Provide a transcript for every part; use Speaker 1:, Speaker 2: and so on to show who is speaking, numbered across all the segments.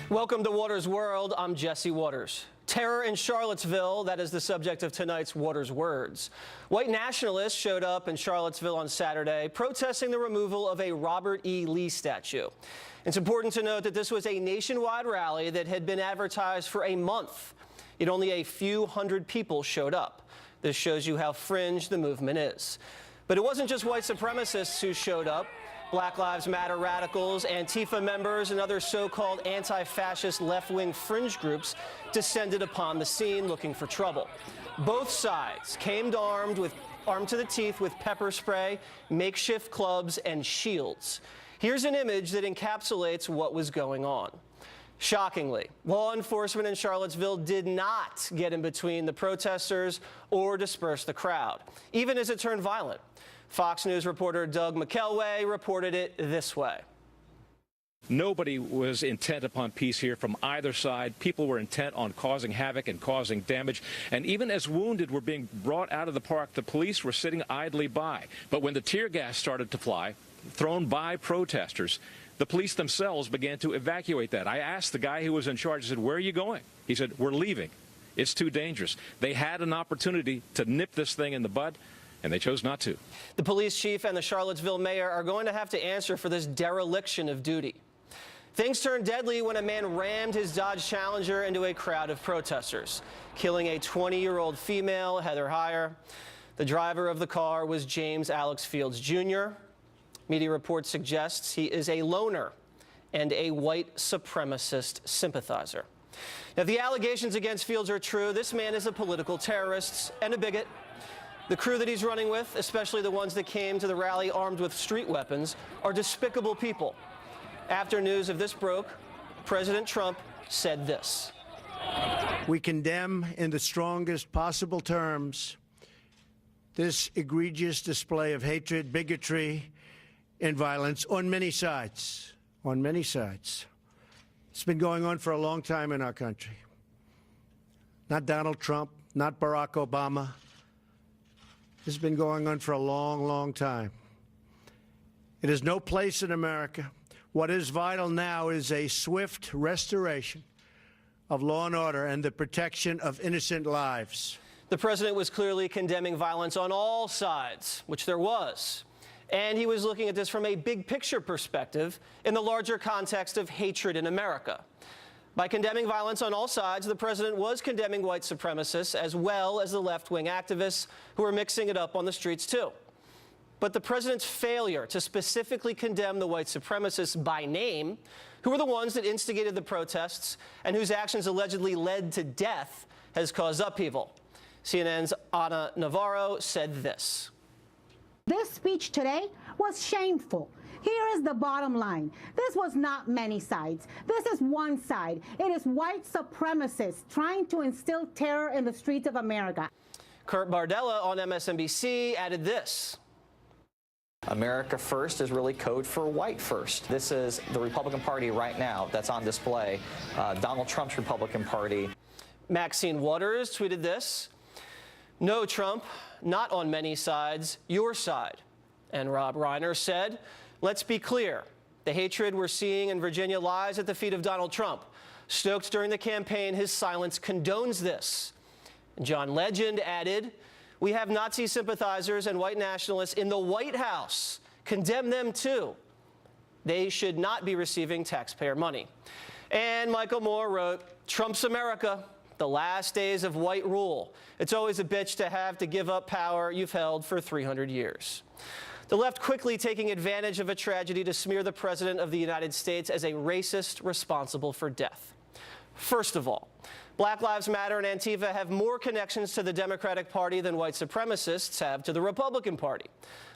Speaker 1: Welcome to Waters World. I'm Jesse Waters. Terror in Charlottesville, that is the subject of tonight's Waters Words. White nationalists showed up in Charlottesville on Saturday protesting the removal of a Robert E. Lee statue. It's important to note that this was a nationwide rally that had been advertised for a month. Yet only a few hundred people showed up. This shows you how fringe the movement is. But it wasn't just white supremacists who showed up. Black Lives Matter radicals, Antifa members, and other so-called anti-fascist left-wing fringe groups descended upon the scene looking for trouble. Both sides came armed to the teeth with pepper spray, makeshift clubs, and shields. Here's an image that encapsulates what was going on. Shockingly, law enforcement in Charlottesville did not get in between the protesters or disperse the crowd, even as it turned violent. Fox News reporter Doug McElway reported it this way.
Speaker 2: Nobody was intent upon peace here from either side. People were intent on causing havoc and causing damage. And even as wounded were being brought out of the park, the police were sitting idly by. But when the tear gas started to fly, thrown by protesters, the police themselves began to evacuate that. I asked the guy who was in charge, I said, "Where are you going?" He said, "We're leaving. It's too dangerous." They had an opportunity to nip this thing in the bud, and they chose not to.
Speaker 1: The police chief and the Charlottesville mayor are going to have to answer for this dereliction of duty. Things turned deadly when a man rammed his Dodge Challenger into a crowd of protesters, killing a 20-year-old female, Heather Heyer. The driver of the car was James Alex Fields, Jr. Media reports suggests he is a loner and a white supremacist sympathizer. Now, if the allegations against Fields are true, this man is a political terrorist and a bigot. The crew that he's running with, especially the ones that came to the rally armed with street weapons, are despicable people. After news of this broke, President Trump said this.
Speaker 3: We condemn in the strongest possible terms this egregious display of hatred, bigotry, and violence on many sides. On many sides. It's been going on for a long time in our country. Not Donald Trump, not Barack Obama. This has been going on for a long, long time. It has no place in America. What is vital now is a swift restoration of law and order and the protection of innocent lives.
Speaker 1: The president was clearly condemning violence on all sides, which there was. And he was looking at this from a big picture perspective in the larger context of hatred in America. By condemning violence on all sides, the president was condemning white supremacists as well as the left-wing activists who are mixing it up on the streets too. But the president's failure to specifically condemn the white supremacists by name, who were the ones that instigated the protests and whose actions allegedly led to death, has caused upheaval. CNN's Ana Navarro said this.
Speaker 4: This speech today was shameful. Here is the bottom line. This was not many sides. This is one side. It is white supremacists trying to instill terror in the streets of America.
Speaker 1: Kurt Bardella on MSNBC added this.
Speaker 5: America First is really code for white first. This is the Republican Party right now that's on display. Donald Trump's Republican Party.
Speaker 1: Maxine Waters tweeted this. No, Trump, not on many sides, your side. And Rob Reiner said, let's be clear. The hatred we're seeing in Virginia lies at the feet of Donald Trump. Stoked during the campaign, his silence condones this. John Legend added, we have Nazi sympathizers and white nationalists in the White House. Condemn them too. They should not be receiving taxpayer money. And Michael Moore wrote, Trump's America, the last days of white rule. It's always a bitch to have to give up power you've held for 300 years. The left quickly taking advantage of a tragedy to smear the President of the United States as a racist responsible for death. First of all, Black Lives Matter and Antifa have more connections to the Democratic Party than white supremacists have to the Republican Party.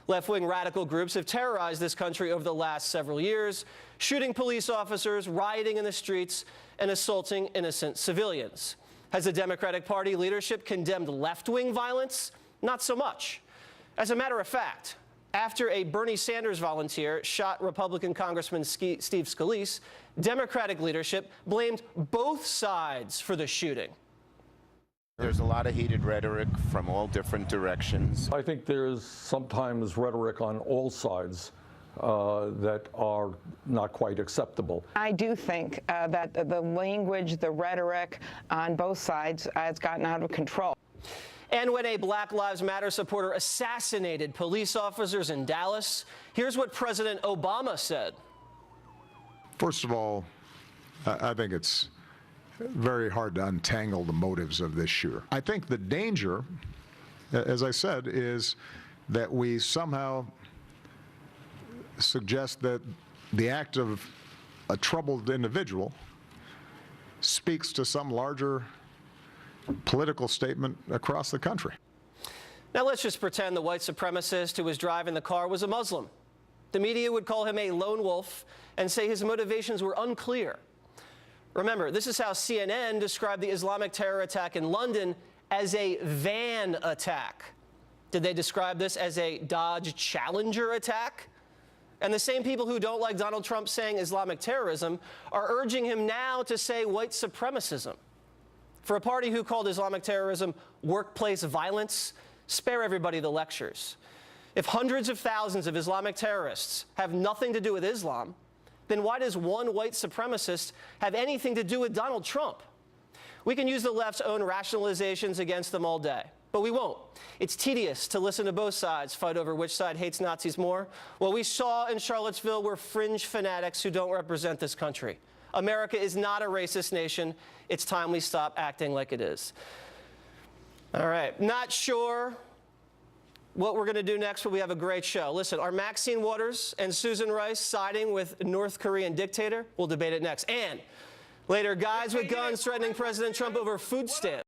Speaker 1: Left-wing radical groups have terrorized this country over the last several years, shooting police officers, rioting in the streets, and assaulting innocent civilians. Has the Democratic Party leadership condemned left-wing violence? Not so much. As a matter of fact, after a Bernie Sanders volunteer shot Republican Congressman Steve Scalise, Democratic leadership blamed both sides for the shooting.
Speaker 6: There's a lot of heated rhetoric from all different directions.
Speaker 7: I think there's sometimes rhetoric on all sides that are not quite acceptable.
Speaker 8: I do think that the language, the rhetoric on both sides has gotten out of control.
Speaker 1: And when a Black Lives Matter supporter assassinated police officers in Dallas, here's what President Obama said.
Speaker 9: First of all, I think it's very hard to untangle the motives of this shooter. I think the danger, as I said, is that we somehow suggest that the act of a troubled individual speaks to some larger political statement across the country.
Speaker 1: Now let's just pretend the white supremacist who was driving the car was a Muslim. The media would call him a lone wolf and say his motivations were unclear. Remember, this is how CNN described the Islamic terror attack in London as a van attack. Did they describe this as a Dodge Challenger attack? And the same people who don't like Donald Trump saying Islamic terrorism are urging him now to say white supremacism. For a party who called Islamic terrorism workplace violence, spare everybody the lectures. If hundreds of thousands of Islamic terrorists have nothing to do with Islam, then why does one white supremacist have anything to do with Donald Trump? We can use the left's own rationalizations against them all day, but we won't. It's tedious to listen to both sides fight over which side hates Nazis more. What we saw in Charlottesville were fringe fanatics who don't represent this country. America is not a racist nation. It's time we stop acting like it is. All right, not sure what we're going to do next, but we have a great show. Listen, are Maxine Waters and Susan Rice siding with North Korean dictator? We'll debate it next. And later, guys with guns threatening President Trump over food stamps.